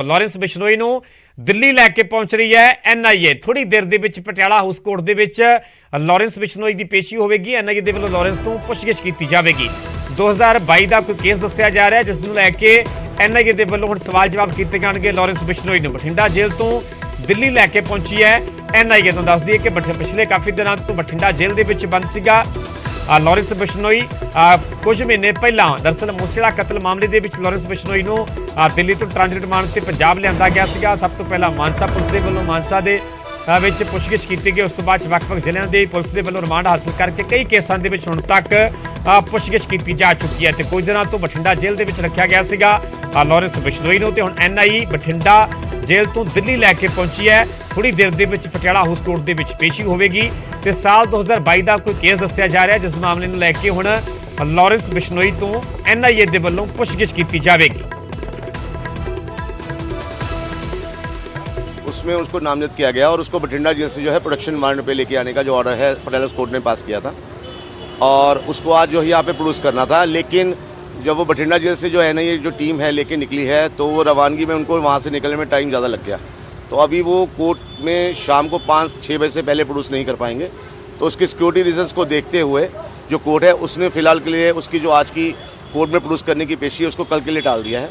Lawrence Bishnoi नूं दिल्ली लैके पहुंच रही है NIA। थोड़ी देर दे विच पटियाला हाउस कोर्ट दे विच लॉरेंस बिश्नोई की पेशी होगी। NIA दे वल्लों लॉरेंस तो पुछगिछ की जाएगी। 2022 का कोई केस दस्सिया जा रहा है जिस नूं लैके NIA दे वल्लों हुण सवाल जवाब किए जाएंगे। लॉरेंस बिश्नोई नूं बठिंडा जेल तो दिल्ली लैके पहुंची है NIA। तो दस दिए कि पिछले काफ़ी दिनों तो बठिंडा जेल के विच बंद सीगा लॉरेंस बिश्नोई। कुछ महीने पहला दरअसल मूसेवाला कतल मामले के विच लॉरेंस बिश्नोई नूं दिल्ली तो ट्रांजिट रिमांड से पंजाब लिया गया सीगा। सब तो पहला मानसा पुलिस के वल्लों मानसा के विच पुछगिछ की गई। उस तो बाद ਵੱਖ-ਵੱਖ ਜ਼ਿਲ੍ਹਿਆਂ ਦੇ पुलिस के वल्लों रिमांड हासिल करके कई केसां दे विच हुण तक पुछगिछ की जा चुकी है। तो कुछ दिनों तो बठिंडा जेल के विच रखा गया सीगा लॉरेंस बिश्नोई नूं ते हुण NIA बठिंडा जेल तो दिल्ली लैके पहुंची है। थोड़ी देर के विच पटियाला हाउस कोर्ट के विच पेशी होगी। तो साल 2022 का कोई केस दस्सिया जा रहा है जिस मामले नूं लैके हुण लॉरेंस बिश्नोई तो NIA के वल्लों पुछगिछ की जाएगी। उसमें उसको नामजद किया गया और उसको बठिंडा जेल से जो है प्रोडक्शन वारंट पे लेके आने का जो ऑर्डर है पटियाला कोर्ट ने पास किया था और उसको आज जो है यहाँ पे प्रोड्यूस करना था। लेकिन जब वो बठिंडा जेल से जो NIA जो टीम है लेके निकली है तो वो रवानगी में उनको वहाँ से निकलने में टाइम ज़्यादा लग गया। तो अभी वो कोर्ट में शाम को 5-6 बजे से पहले प्रोड्यूस नहीं कर पाएंगे। तो उसकी सिक्योरिटी रीजन्स को देखते हुए जो कोर्ट है उसने फ़िलहाल के लिए उसकी जो आज की कोर्ट में प्रोड्यूस करने की पेशी है उसको कल के लिए टाल दिया है।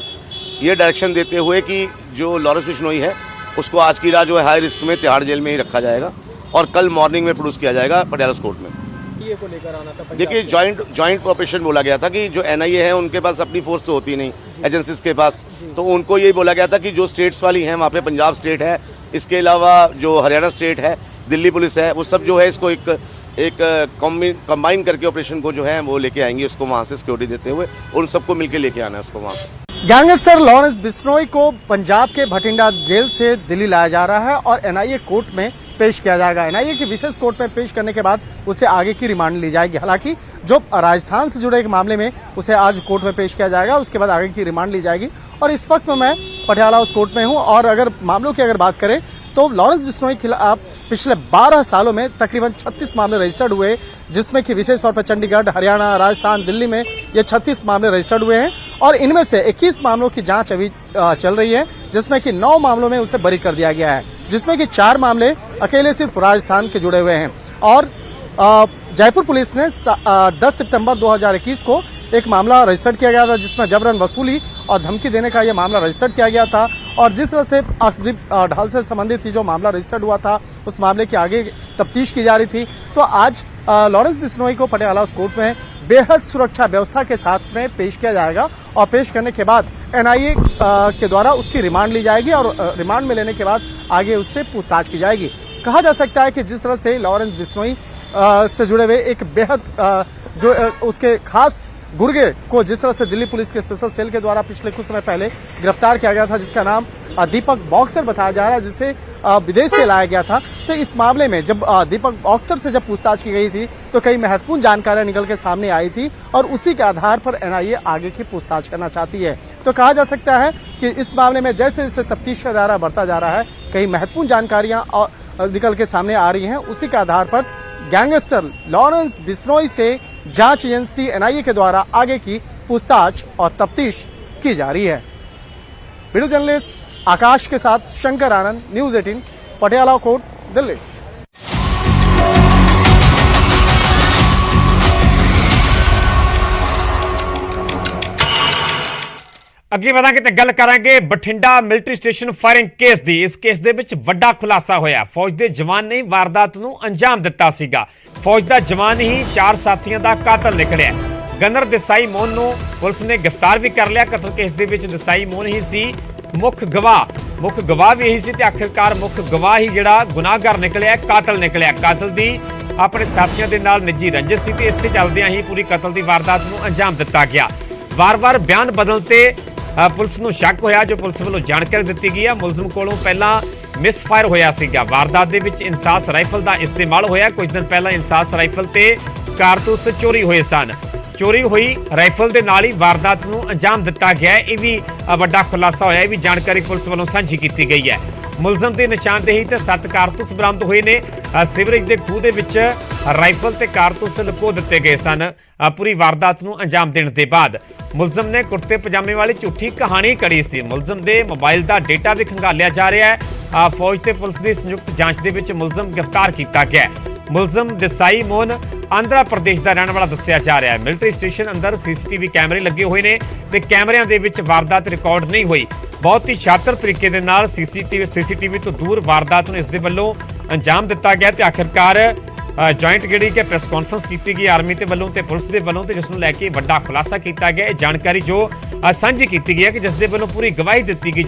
ये डायरेक्शन देते हुए कि जो लॉरेंस बिश्नोई है उसको आज की रात जो है हाई रिस्क में तिहाड़ जेल में ही रखा जाएगा और कल मॉर्निंग में प्रोड्यूस किया जाएगा पटियाला कोर्ट में। ये को लेकर आना था। देखिए जॉइंट ऑपरेशन बोला गया था कि जो NIA है उनके पास अपनी फोर्स तो होती नहीं एजेंसीज के पास। तो उनको यही बोला गया था कि जो स्टेट्स वाली हैं वहाँ पे पंजाब स्टेट है, इसके अलावा जो हरियाणा स्टेट है, दिल्ली पुलिस है, वो सब जो है इसको एक कंबाइन करके ऑपरेशन को जो है वो लेके आएंगे। उसको वहाँ से सिक्योरिटी देते हुए उन सबको मिलकर लेके आना है उसको वहाँ से। गैंगस्टर लॉरेंस बिश्नोई को पंजाब के बठिंडा जेल से दिल्ली लाया जा रहा है और NIA कोर्ट में पेश किया जाएगा। NIA की विशेष कोर्ट में पेश करने के बाद उसे आगे की रिमांड ली जाएगी। हालांकि जो राजस्थान से जुड़े एक मामले में उसे आज कोर्ट में पेश किया जाएगा, उसके बाद आगे की रिमांड ली जाएगी। और इस वक्त मैं पटियाला हाउस कोर्ट में हूं और अगर मामलों की बात करें तो लॉरेंस बिश्नोई के खिलाफ पिछले 12 सालों में तकरीबन 36 मामले रजिस्टर्ड हुए, जिसमें कि विशेष तौर पर चंडीगढ़, हरियाणा, राजस्थान, दिल्ली में ये 36 मामले रजिस्टर्ड हुए हैं और इनमें से 21 मामलों की जांच अभी चल रही है, जिसमें कि 9 मामलों में उसे बरी कर दिया गया है, जिसमें कि 4 मामले अकेले सिर्फ राजस्थान के जुड़े हुए हैं। और जयपुर पुलिस ने 10 सितंबर 2021 को एक मामला रजिस्टर्ड किया गया था जिसमें जबरन वसूली और धमकी देने का यह मामला रजिस्टर्ड किया गया था। और जिस तरह से अर्शदीप ढाल से संबंधित जो मामला रजिस्टर्ड हुआ था उस मामले की आगे तफ्तीश की जा रही थी। तो आज लॉरेंस बिश्नोई को पटियाला कोर्ट में बेहद सुरक्षा व्यवस्था के साथ में पेश किया जाएगा और पेश करने के बाद NIA के द्वारा उसकी रिमांड ली जाएगी और रिमांड में लेने के बाद आगे उससे पूछताछ की जाएगी। कहा जा सकता है कि जिस तरह से लॉरेंस बिश्नोई से जुड़े हुए एक बेहद जो उसके खास गुर्गे को जिस तरह से दिल्ली पुलिस के स्पेशल सेल के द्वारा पिछले कुछ समय पहले गिरफ्तार किया गया था, जिसका नाम दीपक बॉक्सर बताया जा रहा है, जिसे विदेश से लाया गया था। तो इस मामले में जब दीपक बॉक्सर से जब पूछताछ की गई थी तो कई महत्वपूर्ण जानकारियां निकल के सामने आई थी और उसी के आधार पर NIA आगे की पूछताछ करना चाहती है। तो कहा जा सकता है कि इस मामले में जैसे जैसे तफ्तीश का दायरा बढ़ता जा रहा है कई महत्वपूर्ण जानकारियां निकल के सामने आ रही हैं। उसी के आधार पर गैंगस्टर लॉरेंस बिश्नोई से जांच एजेंसी NIA के द्वारा आगे की पूछताछ और तफ्तीश की जा रही है। वीडियो जर्नलिस्ट आकाश के साथ शंकर आनंद, न्यूज़ 18, पटियाला कोर्ट, दिल्ली। अगे बढ़ांगे तो गल करांगे Bathinda military station firing case दी। इस केस दे विच वड्डा खुलासा होया। फौज दे जवान ने वारदात नूं अंजाम दिता सीगा। फौज दा जवान ही 4 साथियों दा कातल निकलिया। गनर देसाई मोहन नूं पुलिस ने गिरफ्तार भी कर लिया। कतल केस दे विच देसाई मोहन ही सी मुख गवाह भी यही सी ते आखिरकार मुख गवाह ही जिहड़ा गुनाहगार निकलिया, कातल निकलिया। कातल दी अपने साथियों के नाल निजी रंजिश सी ते इस चलदियां ही पूरी कतल की वारदात नूं अंजाम दिता गया। वार-वार बयान बदलते पुलिस नूं शक होया जो पुलिस वालों जानकारी दी गई है। मुलजम कोलों पहला मिसफायर होया सीगा। वारदात दे विच इंसास राइफल का इस्तेमाल होया। कुछ दिन पहला इंसास राइफल ते कारतूस चोरी हुए सन। ਚੋਰੀ ਹੋਈ ਰਾਈਫਲ ਦੇ ਨਾਲ ਹੀ ਵਾਰਦਾਤ ਨੂੰ ਅੰਜਾਮ ਦਿੱਤਾ ਗਿਆ ਹੈ। ਇਹ ਵੀ ਵੱਡਾ ਖੁਲਾਸਾ ਹੋਇਆ। ਇਹ ਵੀ ਜਾਣਕਾਰੀ ਪੁਲਿਸ ਵੱਲੋਂ ਸਾਂਝੀ ਕੀਤੀ ਗਈ ਹੈ। ਮੁਲਜ਼ਮ ਦੀ ਨਿਸ਼ਾਨਦੇਹੀ ਤੇ 7 ਕਾਰਤੂਸ ਬਰਾਮਦ ਹੋਏ ਨੇ। ਸੀਵਰੇਜ ਦੇ ਖੂਹ ਦੇ ਵਿੱਚ ਰਾਈਫਲ ਤੇ ਕਾਰਤੂਸ ਲੁਕੋ ਦਿੱਤੇ ਗਏ ਸਨ। ਪੂਰੀ ਵਾਰਦਾਤ ਨੂੰ ਅੰਜਾਮ ਦੇਣ ਦੇ ਬਾਅਦ ਮੁਲਜ਼ਮ ਨੇ ਕੁਰਤੇ ਪਜਾਮੇ ਵਾਲੀ ਝੂਠੀ ਕਹਾਣੀ ਕੜੀ ਸੀ। ਮੁਲਜ਼ਮ ਦੇ ਮੋਬਾਈਲ ਦਾ ਡੇਟਾ ਵੀ ਖੰਗਾਲਿਆ ਜਾ ਰਿਹਾ ਹੈ। ਫੌਜ ਤੇ ਪੁਲਿਸ ਦੀ ਸੰਯੁਕਤ ਜਾਂਚ ਦੇ ਵਿੱਚ ਮੁਲਜ਼ਮ ਗ੍ਰਿਫਤਾਰ ਕੀਤਾ ਗਿਆ ਹੈ। ਮੁਲਜ਼ਮ ਦੇਸਾਈ ਮੋਹਨ ਆਂਧਰਾ ਪ੍ਰਦੇਸ਼ ਦਾ ਰਹਿਣ ਵਾਲਾ ਦੱਸਿਆ ਜਾ ਰਿਹਾ ਹੈ। ਮਿਲਟਰੀ ਸਟੇਸ਼ਨ ਅੰਦਰ ਸੀਸੀਟੀਵੀ ਕੈਮਰੇ ਲੱਗੇ ਹੋਏ ਨੇ ਤੇ ਕੈਮਰਿਆਂ ਦੇ ਵਿੱਚ ਵਾਰਦਾਤ ਰਿਕਾਰਡ ਨਹੀਂ ਹੋਈ। ਬਹੁਤ ਹੀ ਸ਼ਾਤਰ ਤਰੀਕੇ ਦੇ ਨਾਲ ਸੀਸੀਟੀਵੀ ਤੋਂ ਦੂਰ ਵਾਰਦਾਤ ਨੂੰ ਇਸ ਦੇ ਵੱਲੋਂ ਅੰਜਾਮ ਦਿੱਤਾ ਗਿਆ ਤੇ ਆਖਿਰਕਾਰ ਜੁਆਇੰਟ ਜਿਹੜੀ ਕਿ ਪ੍ਰੈਸ ਕਾਨਫਰੰਸ ਕੀਤੀ ਗਈ ਆਰਮੀ ਦੇ ਵੱਲੋਂ ਤੇ ਪੁਲਿਸ ਦੇ ਵੱਲੋਂ ਤੇ ਜਿਸ ਨੂੰ ਲੈ ਕੇ ਵੱਡਾ ਖੁਲਾਸਾ ਕੀਤਾ ਗਿਆ। ਇਹ ਜਾਣਕਾਰੀ ਜੋ ਸਾਂਝੀ ਕੀਤੀ ਗਈ ਹੈ ਕਿ ਜਿਸ ਦੇ ਵੱਲੋਂ ਪੂਰੀ ਗਵਾਹੀ ਦਿੱਤੀ ਗਈ,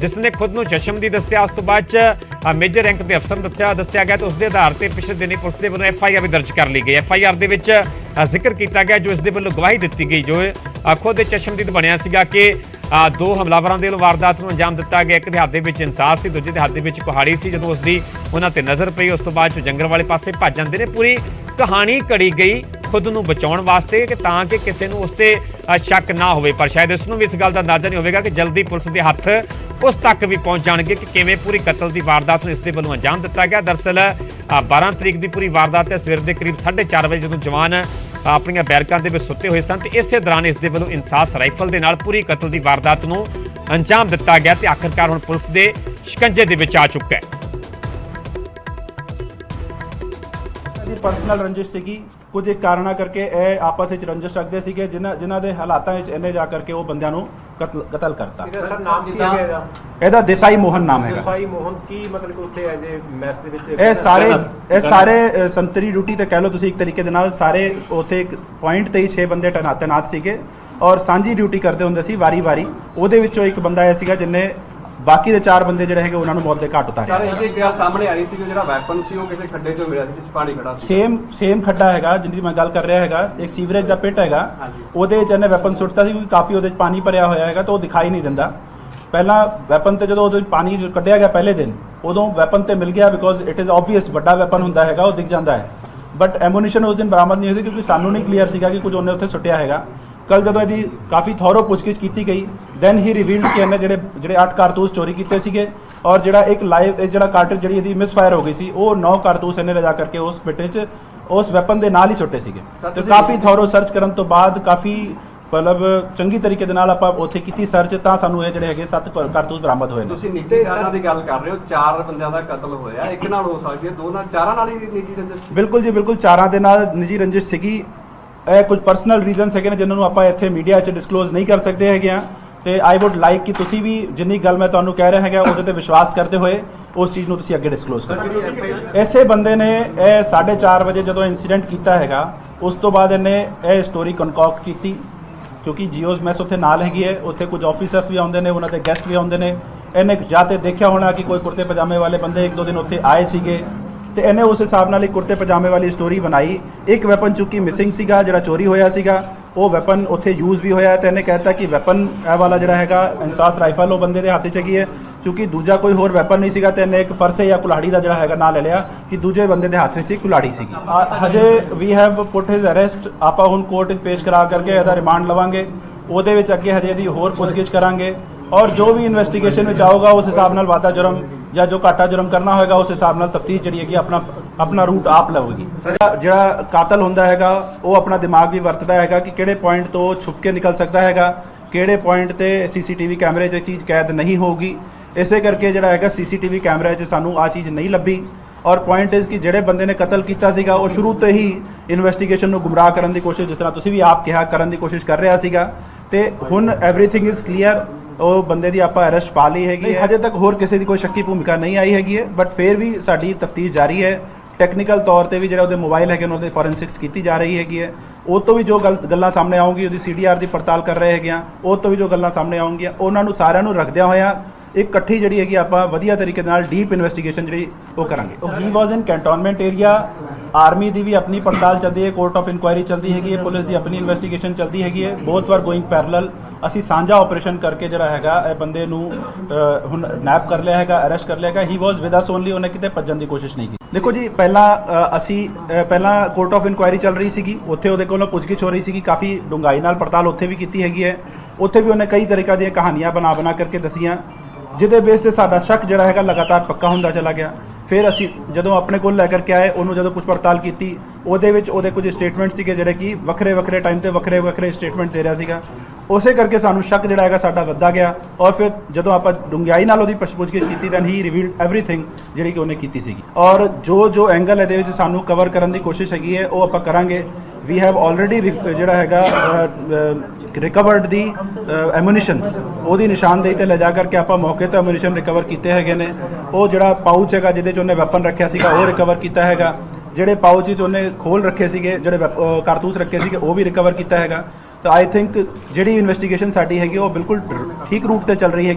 ਜਿਸ ਨੇ ਖੁਦ ਨੂੰ ਚਸ਼ਮਦੀਦ ਦੱਸਿਆ। ਉਸ ਤੋਂ ਬਾਅਦ ਚ ਮੇਜਰ ਰੈਂਕ ਦੇ ਅਫਸਰ ਨੂੰ ਦੱਸਿਆ ਗਿਆ ਤੇ ਉਸ ਦੇ ਆਧਾਰ ਤੇ ਪਿਛਲੇ ਦਿਨੀ ਪੁਲਿਸ ਦੇ ਵੱਲੋਂ FIR ਵੀ ਦਰਜ ਕਰ ਲਈ ਗਈ। FIR ਦੇ ਵਿੱਚ ਜ਼ਿਕਰ ਕੀਤਾ ਗਿਆ ਜੋ ਇਸ ਦੇ ਵੱਲੋਂ ਗਵਾਹੀ ਦਿੱਤੀ ਗਈ, ਜੋ ਖੁਦ ਚਸ਼ਮਦੀਦ ਬਣਿਆ ਸੀਗਾ ਕਿ 2 ਹਮਲਾਵਰਾਂ ਦੇ ਵੱਲੋਂ ਵਾਰਦਾਤ ਨੂੰ ਅੰਜਾਮ ਦਿੱਤਾ ਗਿਆ। ਇੱਕ ਦੇ ਹੱਥ ਦੇ ਵਿੱਚ ਇਨਸਾਸ ਸੀ, ਦੂਜੇ ਦੇ ਹੱਥ ਦੇ ਵਿੱਚ ਕੁਹਾੜੀ ਸੀ। ਜਦੋਂ ਉਸ ਦੀ ਉਹਨਾਂ ਤੇ ਨਜ਼ਰ ਪਈ ਉਸ ਤੋਂ ਬਾਅਦ ਚ ਜੰਗਲ ਵਾਲੇ ਪਾਸੇ ਭੱਜ ਜਾਂਦੇ ਨੇ। ਪੂਰੀ ਕਹਾਣੀ ਘੜੀ ਗਈ ਖੁਦ ਨੂੰ ਬਚਾਉਣ ਵਾਸਤੇ ਕਿ ਤਾਂ ਕਿ ਕਿਸੇ ਨੂੰ ਉਸ ਤੇ ਸ਼ੱਕ ਨਾ ਹੋਵੇ। ਪਰ ਸ਼ਾਇਦ ਇਸ ਨੂੰ ਵੀ ਇਸ ਗੱਲ ਦਾ ਅੰਦਾਜ਼ਾ ਨਹੀਂ ਹੋਵੇਗਾ ਕਿ ਜਲਦੀ ਪੁਲਿਸ ਦੇ ਹੱਥ ਉਸ ਤੱਕ ਵੀ ਪਹੁੰਚ ਜਾਣਗੇ ਕਿ ਕਿਵੇਂ ਪੂਰੀ ਕਤਲ ਦੀ ਵਾਰਦਾਤ ਨੂੰ ਇਸ ਦੇ ਵੱਲੋਂ ਅੰਜਾਮ ਦਿੱਤਾ ਗਿਆ। ਦਰਅਸਲ 12 ਤਰੀਕ ਦੀ ਪੂਰੀ ਵਾਰਦਾਤ ਹੈ। ਸਵੇਰ ਦੇ ਕਰੀਬ 4:30 ਵਜੇ ਜਦੋਂ ਜਵਾਨ ਆਪਣੀਆਂ ਬੈਰਕਾਂ ਦੇ ਵਿੱਚ ਸੁੱਤੇ ਹੋਏ ਸਨ ਤੇ ਇਸੇ ਦੌਰਾਨ ਇਸ ਦੇ ਵੱਲੋਂ ਇਨਸਾਸ ਰਾਈਫਲ ਦੇ ਨਾਲ ਪੂਰੀ ਕਤਲ ਦੀ ਵਾਰਦਾਤ ਨੂੰ ਅੰਜਾਮ ਦਿੱਤਾ ਗਿਆ ਤੇ ਆਖਿਰਕਾਰ ਹੁਣ ਪੁਲਿਸ ਦੇ ਸ਼ਿਕੰਜੇ ਦੇ ਵਿੱਚ ਆ ਚੁੱਕਾ ਹੈ। ਪਰਸਨਲ ਰੰਜਿਸ਼ ਸੀਗੀ, ਕੁਝ ਇੱਕ ਕਾਰਨਾਂ ਕਰਕੇ ਇਹ ਆਪਸ ਵਿੱਚ ਰੰਜਿਸ਼ ਰੱਖਦੇ ਸੀਗੇ ਜਿਨ੍ਹਾਂ ਦੇ ਹਾਲਾਤਾਂ ਵਿੱਚ ਇਹਨੇ ਜਾ ਕਰਕੇ ਉਹ ਬੰਦਿਆਂ ਨੂੰ ਕਤਲ ਕਰਤਾ। ਸਰ ਨਾਮ ਕੀ ਹੈਗਾ ਇਹਦਾ ਦੇਸਾਈ ਮੋਹਨ ਨਾਮ ਹੈਗਾ। ਦੇਸਾਈ ਮੋਹਨ ਕੀ ਮਤਲਬ ਉੱਥੇ ਐਜ ਮੈਚ ਦੇ ਵਿੱਚ ਇਹ ਸਾਰੇ ਸੰਤਰੀ ਡਿਊਟੀ ਤੇ ਕਹਿ ਲਓ ਤੁਸੀਂ ਇੱਕ ਤਰੀਕੇ ਦੇ ਨਾਲ ਸਾਰੇ ਉੱਥੇ ਇੱਕ ਪੁਆਇੰਟ ਤੇ ਹੀ 6 ਬੰਦੇ ਤੈਨਾਤ ਸੀਗੇ ਔਰ ਸਾਂਝੀ ਡਿਊਟੀ ਕਰਦੇ ਹੁੰਦੇ ਸੀ ਵਾਰੀ-ਵਾਰੀ। ਉਹਦੇ ਵਿੱਚੋਂ ਇੱਕ ਬੰਦਾ ਆਇਆ ਸੀਗਾ ਜਿੰਨੇ ਬਾਕੀ ਦੇ 4 ਬੰਦੇ ਜਿਹੜੇ ਹੈਗੇ ਉਹਨਾਂ ਨੂੰ ਮੌਤ ਦੇ ਘਾਟ ਉਤਾਰੇ। ਸਰ ਇਹ ਇੱਕ ਗੱਲ ਸਾਹਮਣੇ ਆ ਰਹੀ ਸੀ ਕਿ ਜਿਹੜਾ ਵੈਪਨ ਸੀ ਉਹ ਕਿਸੇ ਖੱਡੇ 'ਚੋਂ ਮਿਲਿਆ ਸੀ ਜਿਸ ਪਾਣੀ ਖੜਾ ਸੀ। ਸੇਮ ਖੱਡਾ ਹੈਗਾ ਜਿੰਦੀ ਮੈਂ ਗੱਲ ਕਰ ਰਿਹਾ ਹੈਗਾ। ਇੱਕ ਸੀਵਰੇਜ ਦਾ ਪਿਟ ਹੈਗਾ, ਉਹਦੇ 'ਚ ਇਹਨੇ ਵੈਪਨ ਸੁੱਟਤਾ ਸੀ ਕਿਉਂਕਿ ਕਾਫੀ ਉਹਦੇ 'ਚ ਪਾਣੀ ਭਰਿਆ ਹੋਇਆ ਹੈਗਾ ਤਾਂ ਉਹ ਦਿਖਾਈ ਨਹੀਂ ਦਿੰਦਾ। ਪਹਿਲਾਂ ਵੈਪਨ ਤੇ ਜਦੋਂ ਉਹਦੇ ਪਾਣੀ ਕੱਢਿਆ ਗਿਆ ਪਹਿਲੇ ਦਿਨ ਉਦੋਂ ਵੈਪਨ ਤੇ ਮਿਲ ਗਿਆ ਬਿਕੋਜ਼ ਇਟ ਇਜ਼ ਆਬਵੀਅਸ ਵੱਡਾ ਵੈਪਨ ਹੁੰਦਾ ਹੈਗਾ ਉਹ ਦਿਖ ਜਾਂਦਾ ਹੈ। ਬਟ ਐਮੂਨੀਸ਼ਨ ਉਸ ਦਿਨ ਬਰਾਮਦ ਨਹੀਂ ਹੋਈ ਕਿਉਂਕਿ ਸਾਨੂੰ ਨਹੀਂ ਕਲੀਅਰ ਸੀਗਾ ਕਿ ਕੁਝ ਉਹਨੇ ਉੱਥੇ ਸੁੱਟਿਆ ਹੈਗਾ। ਕੱਲ ਜਦੋਂ ਇਹਦੀ ਕਾਫੀ ਥੋਰੋ ਪੁੱਛਗਿੱਛ ਕੀਤੀ ਗਈ ਦੈਨ ਹੀ ਰਿਵੀਲਡ ਕਿ ਇਹਨੇ ਜਿਹੜੇ 8 ਕਾਰਤੂਸ ਚੋਰੀ ਕੀਤੇ ਸੀਗੇ ਔਰ ਜਿਹੜਾ ਇੱਕ ਲਾਈਵ ਜਿਹੜਾ ਕਾਰਟ੍ਰਿਜ ਜਿਹੜੀ ਇਹਦੀ ਮਿਸਫਾਇਰ ਹੋ ਗਈ ਸੀ ਉਹ 9 ਕਾਰਤੂਸ ਇਹਨੇ ਲਿਜਾ ਕਰਕੇ ਉਸ ਪਿੱਟੇ 'ਚ ਉਸ ਵੈਪਨ ਦੇ ਨਾਲ ਹੀ ਸੁੱਟੇ ਸੀਗੇ। ਤੇ ਕਾਫੀ ਥੋਰੋ ਸਰਚ ਕਰਨ ਤੋਂ ਬਾਅਦ ਕਾਫੀ ਮਤਲਬ ਚੰਗੀ ਤਰੀਕੇ ਦੇ ਨਾਲ ਆਪਾਂ ਉੱਥੇ ਕੀਤੀ ਸਰਚ ਤਾਂ ਸਾਨੂੰ ਇਹ ਜਿਹੜੇ ਹੈਗੇ 7 ਕਾਰਤੂਸ ਬਰਾਮਦ ਹੋਏ ਨੇ। ਤੁਸੀਂ ਨਿੱਜੀ ਕਾਰਨਾਂ ਦੀ ਗੱਲ ਕਰ ਰਹੇ ਹੋ, 4 ਬੰਦਿਆਂ ਦਾ ਕਤਲ ਹੋਇਆ, ਇੱਕ ਨਾਲ ਹੋ ਸਕਦੀ ਹੈ, 2 ਨਾਲ 4 ਨਾਲ ਹੀ ਨਿੱਜੀ ਰੰਜਿਸ਼? ਬਿਲਕੁਲ ਜੀ ਬਿਲਕੁਲ 4 ਦੇ ਨਾਲ ਨਿੱਜੀ ਰੰਜਿਸ਼ ਸੀਗੀ। ਇਹ ਕੁਝ ਪਰਸਨਲ ਰੀਜ਼ਨਸ ਹੈਗੇ ਨੇ ਜਿਨ੍ਹਾਂ ਨੂੰ ਆਪਾਂ ਇੱਥੇ ਮੀਡੀਆ 'ਚ ਡਿਸਕਲੋਜ਼ ਨਹੀਂ ਕਰ ਸਕਦੇ ਹੈਗੇ ਆ ਤੇ ਆਈ ਵੁੱਡ ਲਾਈਕ ਕਿ ਤੁਸੀਂ ਵੀ ਜਿੰਨੀ ਗੱਲ ਮੈਂ ਤੁਹਾਨੂੰ ਕਹਿ ਰਿਹਾ ਹੈਗਾ ਉਹਦੇ ਤੇ ਵਿਸ਼ਵਾਸ ਕਰਦੇ ਹੋਏ ਉਸ ਚੀਜ਼ ਨੂੰ ਤੁਸੀਂ ਅੱਗੇ ਡਿਸਕਲੋਜ਼ ਕਰੋ। ਐਸੇ ਬੰਦੇ ਨੇ ਇਹ 4:30 ਵਜੇ ਜਦੋਂ ਇਨਸੀਡੈਂਟ ਕੀਤਾ ਹੈਗਾ ਉਸ ਤੋਂ ਬਾਅਦ ਇਹਨੇ ਇਹ ਸਟੋਰੀ ਕਨਕੌਕਟ ਕੀਤੀ ਕਿਉਂਕਿ ਜੀਓਜ਼ ਮੈਸ ਉੱਥੇ ਨਾਲ ਹੈਗੀ ਹੈ, ਉੱਥੇ ਕੁਝ ਆਫੀਸਰਸ ਵੀ ਆਉਂਦੇ ਨੇ, ਉਹਨਾਂ ਦੇ ਗੈਸਟ ਵੀ ਆਉਂਦੇ ਨੇ। ਇਹਨੇ ਜਾਂ ਤੇ ਦੇਖਿਆ ਹੋਣਾ ਕਿ ਕੋਈ ਕੁਰਤੇ ਪਜਾਮੇ ਵਾਲੇ ਬੰਦੇ 1-2 ਦਿਨ ਉੱਥੇ ਆਏ ਸੀਗੇ ਤੇ ਇਹਨੇ ਉਸ ਹਿਸਾਬ ਨਾਲ ਇੱਕ ਕੁਰਤੇ ਪਜਾਮੇ ਵਾਲੀ ਸਟੋਰੀ ਬਣਾਈ। ਇੱਕ ਵੈਪਨ ਚੁੱਕੀ ਮਿਸਿੰਗ ਸੀਗਾ ਜਿਹੜਾ ਚੋਰੀ ਹੋਇਆ ਸੀਗਾ ਉਹ ਵੈਪਨ ਉੱਥੇ ਯੂਜ਼ ਵੀ ਹੋਇਆ ਤੇ ਇਹਨੇ ਕਹਿਤਾ ਕਿ ਵੈਪਨ ਇਹ ਵਾਲਾ ਜਿਹੜਾ ਹੈਗਾ ਇਨਸਾਸ ਰਾਈਫਲ ਉਹ ਬੰਦੇ ਦੇ ਹੱਥ 'ਚ ਹੈਗੀ ਹੈ ਕਿਉਂਕਿ ਦੂਜਾ ਕੋਈ ਹੋਰ ਵੈਪਨ ਨਹੀਂ ਸੀਗਾ ਤੇ ਇਹਨੇ ਇੱਕ ਫਰਸੇ ਜਾਂ ਕੁਲਾੜੀ ਦਾ ਜਿਹੜਾ ਹੈਗਾ ਨਾਂ ਲੈ ਲਿਆ ਕਿ ਦੂਜੇ ਬੰਦੇ ਦੇ ਹੱਥ ਵਿੱਚ ਇੱਕ ਕੁਲਾੜੀ ਸੀਗੀ। ਹਜੇ ਵੀ ਹੈਵ ਪੁੱਟ ਹਿਜ਼ ਅਰੈਸਟ। ਆਪਾਂ ਹੁਣ ਕੋਰਟ 'ਚ ਪੇਸ਼ ਕਰਾ ਕਰਕੇ ਇਹਦਾ ਰਿਮਾਂਡ ਲਵਾਂਗੇ, ਉਹਦੇ ਵਿੱਚ ਅੱਗੇ ਹਜੇ ਇਹਦੀ ਹੋਰ ਪੁੱਛਗਿੱਛ ਕਰਾਂਗੇ ਔਰ ਜੋ ਵੀ ਇਨਵੈਸਟੀਗੇਸ਼ਨ ਵਿੱਚ ਆਊਗਾ ਉਸ ਹਿਸਾਬ ਨਾਲ ਵਾਧਾ ਜੁਰਮ ਜਾਂ ਜੋ ਘਾਟਾ ਜੁਰਮ ਕਰਨਾ ਹੋਏਗਾ ਉਸ ਹਿਸਾਬ ਨਾਲ ਤਫਤੀਸ਼ ਜਿਹੜੀ ਹੈਗੀ ਆਪਣਾ ਰੂਟ ਆਪ ਲਵੇਗੀ। ਜਿਹੜਾ ਕਾਤਲ ਹੁੰਦਾ ਹੈਗਾ ਉਹ ਆਪਣਾ ਦਿਮਾਗ ਵੀ ਵਰਤਦਾ ਹੈਗਾ ਕਿ ਕਿਹੜੇ ਪੁਆਇੰਟ ਤੋਂ ਛੁਪ ਕੇ ਨਿਕਲ ਸਕਦਾ ਹੈਗਾ, ਕਿਹੜੇ ਪੁਆਇੰਟ ਤੇ ਸੀਸੀਟੀਵੀ ਕੈਮਰੇ 'ਚ ਚੀਜ਼ ਕੈਦ ਨਹੀਂ ਹੋਊਗੀ। ਇਸੇ ਕਰਕੇ ਜਿਹੜਾ ਹੈਗਾ ਸੀਸੀਟੀਵੀ ਕੈਮਰੇ 'ਚ ਸਾਨੂੰ ਆ ਚੀਜ਼ ਨਹੀਂ ਲੱਭੀ ਔਰ ਪੁਆਇੰਟ ਇਜ਼ ਕਿ ਜਿਹੜੇ ਬੰਦੇ ਨੇ ਕਤਲ ਕੀਤਾ ਸੀਗਾ ਉਹ ਸ਼ੁਰੂ ਤੋਂ ਹੀ ਇਨਵੈਸਟੀਗੇਸ਼ਨ ਨੂੰ ਗੁੰਮਰਾਹ ਕਰਨ ਦੀ ਕੋਸ਼ਿਸ਼, ਜਿਸ ਤਰ੍ਹਾਂ ਤੁਸੀਂ ਵੀ ਆਪ ਕਿਹਾ, ਕਰਨ ਦੀ ਕੋਸ਼ਿਸ਼ ਕਰ ਰਿਹਾ ਸੀਗਾ ਤੇ ਹੁਣ ਐਵਰੀਥਿੰਗ ਇਜ਼ ਕਲੀਅਰ। ਉਹ ਬੰਦੇ ਦੀ ਆਪਾਂ ਅਰੈਸਟ ਪਾ ਲਈ ਹੈਗੀ ਹੈ। ਹਜੇ ਤੱਕ ਹੋਰ ਕਿਸੇ ਦੀ ਕੋਈ ਸ਼ੱਕੀ ਭੂਮਿਕਾ ਨਹੀਂ ਆਈ ਹੈਗੀ ਹੈ ਬਟ ਫਿਰ ਵੀ ਸਾਡੀ ਤਫਤੀਸ਼ ਜਾਰੀ ਹੈ। ਟੈਕਨੀਕਲ ਤੌਰ ਤੇ ਵੀ ਜਿਹੜਾ ਉਹਦੇ ਮੋਬਾਈਲ ਹੈਗੇ ਉਹਨਾਂ ਦੇ ਫੋਰੈਂਸਿਕਸ ਕੀਤੀ ਜਾ ਰਹੀ ਹੈਗੀ ਹੈ। ਉਹ ਤੋਂ ਵੀ ਜੋ ਗੱਲਾਂ ਸਾਹਮਣੇ ਆਉਂਗੀ ਉਹਦੀ CDR ਦੀ ਪੜਤਾਲ ਕਰ ਰਹੇ ਹੈਗੇ ਆ, ਉਹ ਤੋਂ ਵੀ ਜੋ ਗੱਲਾਂ ਸਾਹਮਣੇ ਆਉਂਗੀਆਂ ਉਹਨਾਂ ਨੂੰ ਸਾਰਿਆਂ ਨੂੰ ਰੱਖਦਿਆਂ ਹੋਇਆਂ ਇੱਕ ਇਕੱਠੀ ਜਿਹੜੀ ਹੈਗੀ ਆਪਾਂ ਵਧੀਆ ਤਰੀਕੇ ਨਾਲ ਡੀਪ ਇਨਵੈਸਟੀਗੇਸ਼ਨ ਜਿਹੜੀ ਉਹ ਕਰਾਂਗੇ। ਹੀ ਵਾਜ਼ ਇਨ ਕੈਂਟੋਨਮੈਂਟ ਏਰੀਆ ਆਰਮੀ ਦੀ ਵੀ ਆਪਣੀ ਪੜਤਾਲ ਚੱਲਦੀ ਹੈ, ਕੋਰਟ ਆਫ ਇਨਕੁਆਇਰੀ ਚੱਲਦੀ ਹੈਗੀ ਹੈ, ਪੁਲਿਸ ਦੀ ਆਪਣੀ ਇਨਵੈਸਟੀਗੇਸ਼ਨ ਚੱਲਦੀ ਹੈਗੀ ਹੈ। ਬਹੁਤ ਵਾਰ ਗੋਇੰਗ ਪੈਰਲਲ ਅਸੀਂ ਸਾਂਝਾ ਆਪਰੇਸ਼ਨ ਕਰਕੇ ਜਿਹੜਾ ਹੈਗਾ ਇਹ ਬੰਦੇ ਨੂੰ ਹੁਣ ਨੈਪ ਕਰ ਲਿਆ ਹੈਗਾ, ਅਰੈਸਟ ਕਰ ਲਿਆ ਹੈਗਾ। ਹੀ ਵਾਸ ਵਿਦ ਅਸ ਓਨਲੀ, ਉਹਨੇ ਕਿਤੇ ਭੱਜਣ ਦੀ ਕੋਸ਼ਿਸ਼ ਨਹੀਂ ਕੀਤੀ। ਦੇਖੋ ਜੀ, ਪਹਿਲਾਂ ਕੋਰਟ ਆਫ ਇਨਕੁਆਇਰੀ ਚੱਲ ਰਹੀ ਸੀਗੀ, ਉੱਥੇ ਉਹਦੇ ਕੋਲੋਂ ਪੁੱਛਗਿੱਛ ਹੋ ਰਹੀ ਸੀਗੀ, ਕਾਫੀ ਡੂੰਘਾਈ ਨਾਲ ਪੜਤਾਲ ਉੱਥੇ ਵੀ ਕੀਤੀ ਹੈਗੀ ਹੈ। ਉੱਥੇ ਵੀ ਉਹਨੇ ਕਈ ਤਰੀਕਾ ਦੀਆਂ ਕਹਾਣੀਆਂ ਬਣਾ ਕਰਕੇ ਦੱਸੀਆਂ, ਜਿਹਦੇ ਬੇਸ ਤੇ ਸਾਡਾ ਸ਼ੱਕ ਜਿਹੜਾ ਹੈਗਾ ਲਗਾਤਾਰ ਪੱਕਾ ਹੁੰਦਾ ਚਲਾ ਗਿਆ। ਫਿਰ ਅਸੀਂ ਜਦੋਂ ਆਪਣੇ ਕੋਲ ਲੈ ਕਰਕੇ ਆਏ, ਉਹਨੂੰ ਜਦੋਂ ਪੁੱਛ ਪੜਤਾਲ ਕੀਤੀ, ਉਹਦੇ ਵਿੱਚ ਉਹਦੇ ਕੁਝ ਸਟੇਟਮੈਂਟ ਸੀਗੇ ਜਿਹੜੇ ਕਿ ਵੱਖਰੇ ਟਾਈਮ ਤੇ ਵੱਖਰੇ ਸਟੇਟਮੈਂਟ ਦੇ ਰਿਹਾ ਸੀਗਾ। ਉਸੇ ਕਰਕੇ ਸਾਨੂੰ ਸ਼ੱਕ ਜਿਹੜਾ ਹੈਗਾ ਸਾਡਾ ਵੱਧਦਾ ਗਿਆ, ਔਰ ਫਿਰ ਜਦੋਂ ਆਪਾਂ ਡੂੰਘਾਈ ਨਾਲ ਉਹਦੀ ਪੁੱਛਗਿੱਛ ਕੀਤੀ ਤਾਂ ਹੀ ਰਿਵੀਲਡ ਐਵਰੀਥਿੰਗ ਜਿਹੜੀ ਕਿ ਉਹਨੇ ਕੀਤੀ ਸੀਗੀ। ਔਰ ਜੋ ਐਂਗਲ ਇਹਦੇ ਵਿੱਚ ਸਾਨੂੰ ਕਵਰ ਕਰਨ ਦੀ ਕੋਸ਼ਿਸ਼ ਹੈਗੀ ਹੈ ਉਹ ਆਪਾਂ ਕਰਾਂਗੇ। ਵੀ ਹੈਵ ਆਲਰੇਡੀ ਜਿਹੜਾ ਹੈਗਾ ਰਿਕਵਰਡ ਦੀ ਐਮੂਨੀਸ਼ਨਸ, ਉਹਦੀ ਨਿਸ਼ਾਨਦੇਹੀ ਤੇ ਲਿਜਾ ਕਰਕੇ ਆਪਾਂ ਮੌਕੇ ਤੇ ਐਮੂਨੀਸ਼ਨ ਰਿਕਵਰ ਕੀਤੇ ਹੈਗੇ ਨੇ। ਉਹ ਜਿਹੜਾ ਪਾਊਚ ਹੈਗਾ ਜਿਹਦੇ 'ਚ ਉਹਨੇ ਵੈਪਨ ਰੱਖਿਆ ਸੀਗਾ ਉਹ ਰਿਕਵਰ ਕੀਤਾ ਹੈਗਾ। ਜਿਹੜੇ ਪਾਊਚ 'ਚ ਉਹਨੇ ਖੋਲ ਰੱਖੇ ਸੀਗੇ, ਜਿਹੜੇ ਕਾਰਤੂਸ ਰੱਖੇ ਸੀਗੇ, ਉਹ ਵੀ ਰਿਕਵਰ ਕੀਤਾ ਹੈਗਾ। ਤਾਂ ਆਈ ਥਿੰਕ ਜਿਹੜੀ ਇਨਵੈਸਟੀਗੇਸ਼ਨ ਸਾਡੀ ਹੈਗੀ ਉਹ ਬਿਲਕੁਲ ਠੀਕ ਰੂਟ ਤੇ ਚੱਲ ਰਹੀ ਹੈਗੀ।